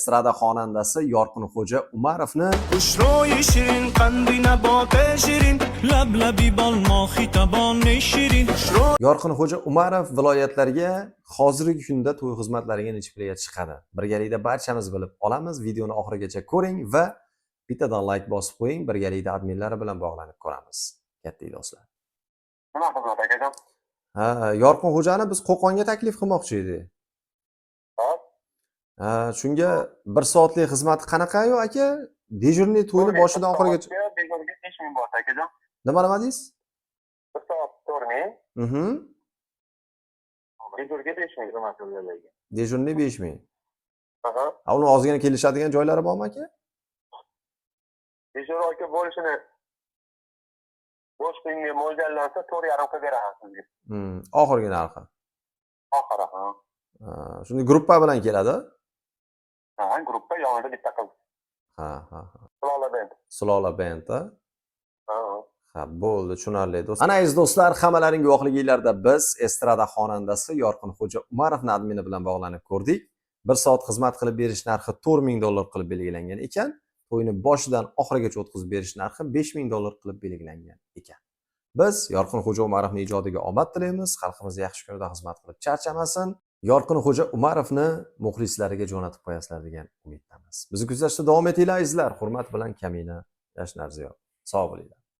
Estrada xonandasi Yorqinxo'ja Umarovni خوشروی شیرین قندی نبات شیرین لبلبی بال ما خیتبان شیرین Yorqinxo'ja Umarov viloyatlarga hozirgi kunda to'y xizmatlariga necha pulga chiqadi. Birgalikda barchamiz bilib olamiz. Videoni oxirigacha ko'ring va bittadan like bosib qo'ying. Birgalikda adminlari bilan bog'lanib ko'ramiz. Katta do'stlar. Nima xizmat akajon? Ha, Yorqinxo'jani biz Qo'qonga taklif qilmoqchi edik. Hop. Ha, shunga 1 soatlik xizmati qanaqa-yu aka? Dejurniy to'yni boshidan oxirigacha. Dejurga 5000 bor akajon. Nima demadingiz? 1 soat 4000. Dejurga 5000 xizmat yo'llaydi. Dejurniy 5000. Aha. Ha, uni ozgina kelishadigan joylari bormi aka? Dejur aka bo'lishini bo'shlig'iga mo'ljallansa 4,5 ga beraman sizga. Oxirgi narxi. Oxiri, ha. Shunda gruppa bilan keladi. Ha, gruppa yonida bitta qiz. Ha. Sulola band. Sulola band, ha. Ha. Bo'ldi, tushunarli do'stlar. Ana aziz do'stlar, hammalaring guvohliginglarda biz Estrada xonandasi Yorqinxo'ja Umarovning admini bilan bog'lanib ko'rdik. 1 soat xizmat qilib berish narxi $4000 qilib belgilangan ekan. To'yni boshidan oxirigacha o'tkazib berish narxi $5000 qilib belgilangan ekan. Biz Yorqinxo'ja Umarovning ijodiga omad tilaymiz. Xalqimiz yaxshi kunida xizmat qilib charchamasin. Yorqinxo'ja Umarovni muxlislariga jo'natib qo'yasizlar degan umiddamiz. Bizni kuzatishda davom etinglar azizlar. Hurmat bilan Kamina Yashnarziyo. Sog' bo'linglar.